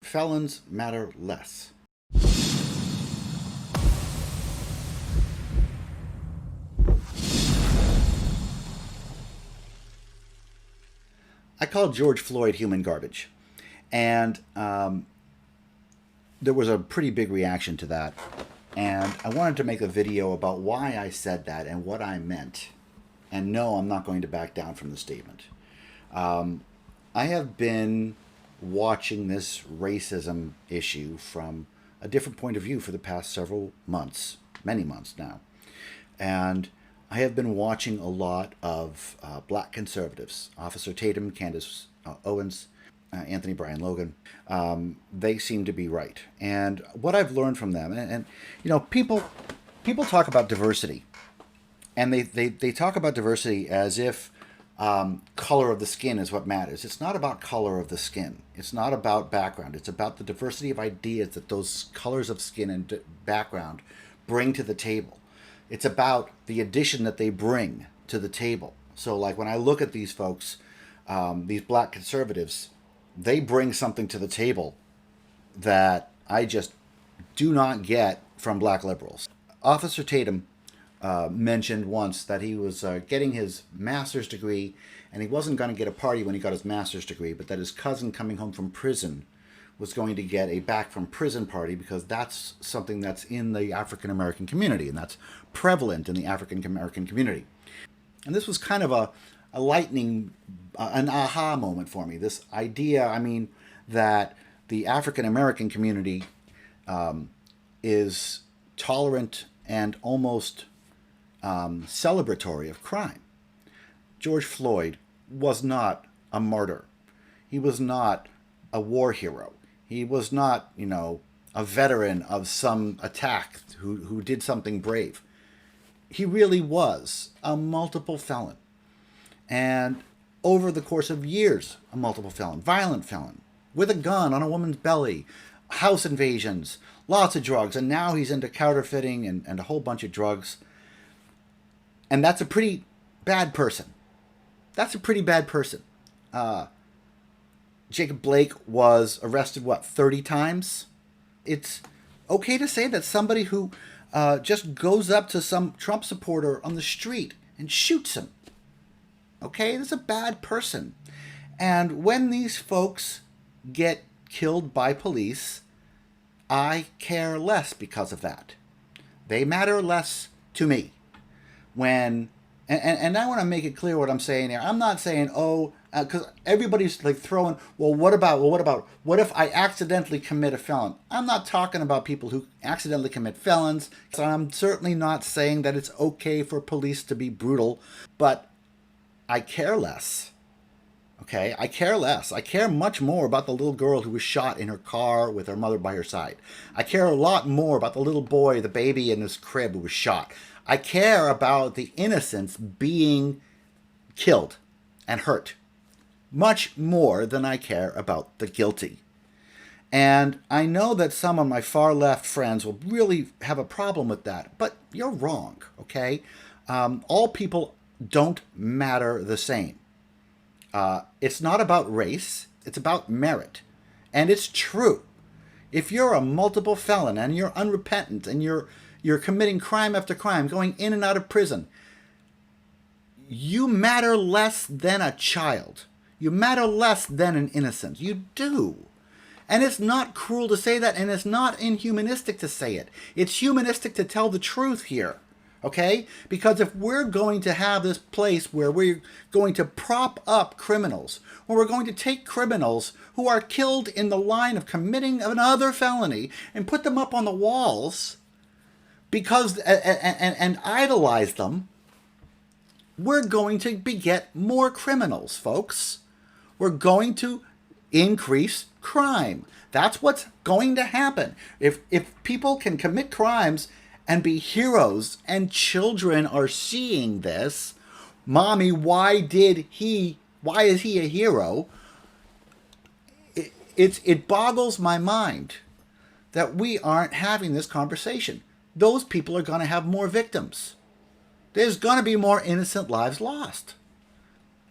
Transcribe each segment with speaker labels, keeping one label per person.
Speaker 1: felons matter less. I called George Floyd human garbage. And there was a pretty big reaction to that. And I wanted to make a video about why I said that and what I meant. And no, I'm not going to back down from the statement. I have been watching this racism issue from a different point of view for the past several months, many months now. And I have been watching a lot of black conservatives, Officer Tatum, Candace Owens, Anthony Bryan Logan. They seem to be right. And what I've learned from them, and you know, people talk about diversity, and they talk about diversity as if color of the skin is what matters. It's not about color of the skin. It's not about background. It's about the diversity of ideas that those colors of skin and background bring to the table. It's about the addition that they bring to the table. So like when I look at these folks, these black conservatives, they bring something to the table that I just do not get from black liberals. Officer Tatum mentioned once that he was getting his master's degree, and he wasn't going to get a party when he got his master's degree, but that his cousin coming home from prison was going to get a back from prison party, because that's something that's in the African American community, and that's prevalent in the African American community. And this was kind of a lightning, an aha moment for me. This idea, I mean, that the African American community is tolerant and almost celebratory of crime. George Floyd was not a martyr. He was not a war hero. He was not, you know, a veteran of some attack who did something brave. He really was a multiple felon. And over the course of years, a multiple felon, violent felon, with a gun on a woman's belly, house invasions, lots of drugs, and now he's into counterfeiting and a whole bunch of drugs. And that's a pretty bad person. That's a pretty bad person. Jacob Blake was arrested, what, 30 times? It's okay to say that somebody who just goes up to some Trump supporter on the street and shoots him. Okay, that's a bad person. And when these folks get killed by police, I care less because of that. They matter less to me. When and I want to make it clear what I'm saying here. I'm not saying, oh, because everybody's like throwing, what if I accidentally commit a felon? I'm not talking about people who accidentally commit felons. So I'm certainly not saying that it's okay for police to be brutal, but I care less. Okay, I care less. I care much more about the little girl who was shot in her car with her mother by her side. I care a lot more about the little boy, the baby in his crib who was shot. I care about the innocents being killed and hurt much more than I care about the guilty. And I know that some of my far left friends will really have a problem with that, but you're wrong, okay? All people don't matter the same. It's not about race, it's about merit. And it's true. If you're a multiple felon and you're unrepentant and you're committing crime after crime, going in and out of prison, you matter less than a child. You matter less than an innocent. You do. And it's not cruel to say that, and it's not inhumanistic to say it. It's humanistic to tell the truth here. Okay? Because if we're going to have this place where we're going to prop up criminals, where we're going to take criminals who are killed in the line of committing another felony and put them up on the walls because and idolize them, we're going to beget more criminals, folks. We're going to increase crime. That's what's going to happen. If people can commit crimes and be heroes, and children are seeing this, mommy, why is he a hero? It boggles my mind that we aren't having this conversation. Those people are going to have more victims. There's going to be more innocent lives lost.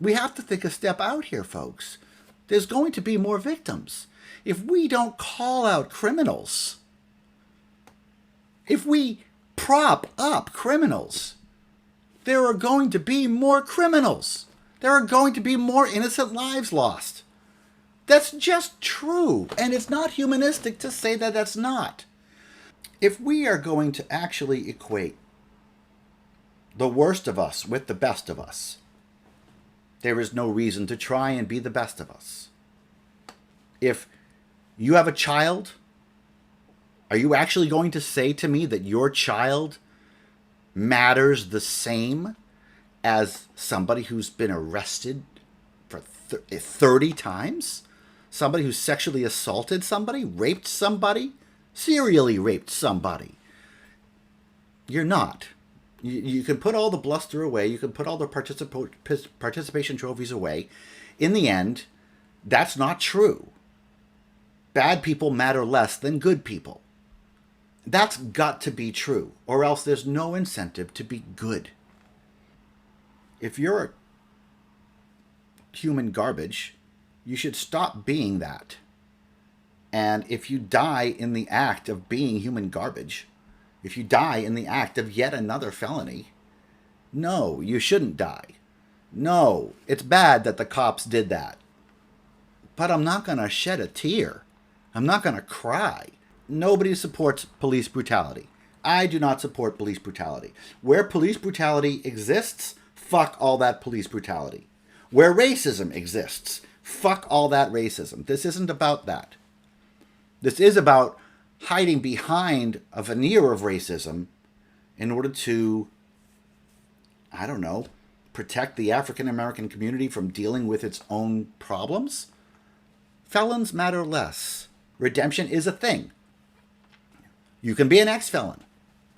Speaker 1: We have to think a step out here, folks. There's going to be more victims. if we don't call out criminals, if we prop up criminals, there are going to be more criminals. There are going to be more innocent lives lost. That's just true. And it's not humanistic to say that that's not. If we are going to actually equate the worst of us with the best of us, there is no reason to try and be the best of us. If you have a child, are you actually going to say to me that your child matters the same as somebody who's been arrested for 30 times? Somebody who sexually assaulted somebody, raped somebody, serially raped somebody? You're not. You can put all the bluster away. You can put all the participation trophies away. In the end, that's not true. Bad people matter less than good people. That's got to be true, or else there's no incentive to be good. If you're human garbage, you should stop being that. And if you die in the act of being human garbage, if you die in the act of yet another felony, no, you shouldn't die. No, it's bad that the cops did that. But I'm not going to shed a tear. I'm not going to cry. Nobody supports police brutality. I do not support police brutality. Where police brutality exists, fuck all that police brutality. Where racism exists, fuck all that racism. This isn't about that. This is about hiding behind a veneer of racism in order to, I don't know, protect the African American community from dealing with its own problems. Felons matter less. Redemption is a thing. You can be an ex-felon.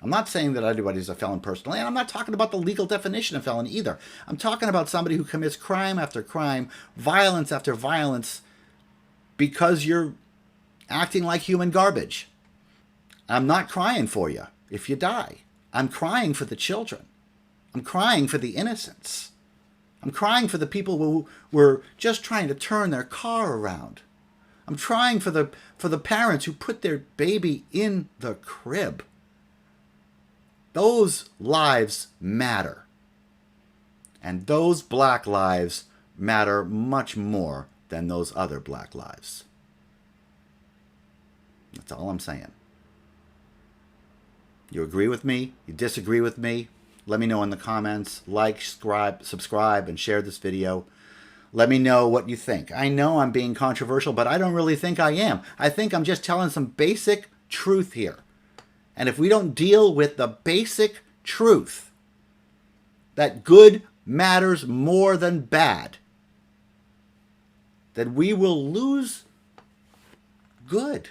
Speaker 1: I'm not saying that everybody's a felon personally, and I'm not talking about the legal definition of felon either. I'm talking about somebody who commits crime after crime, violence after violence, because you're acting like human garbage. I'm not crying for you if you die. I'm crying for the children. I'm crying for the innocents. I'm crying for the people who were just trying to turn their car around. I'm crying for the parents who put their baby in the crib. Those lives matter. And those black lives matter much more than those other black lives. That's all I'm saying. You agree with me? You disagree with me? Let me know in the comments. Like, subscribe, and share this video. Let me know what you think. I know I'm being controversial, but I don't really think I am. I think I'm just telling some basic truth here. And if we don't deal with the basic truth that good matters more than bad, then we will lose good.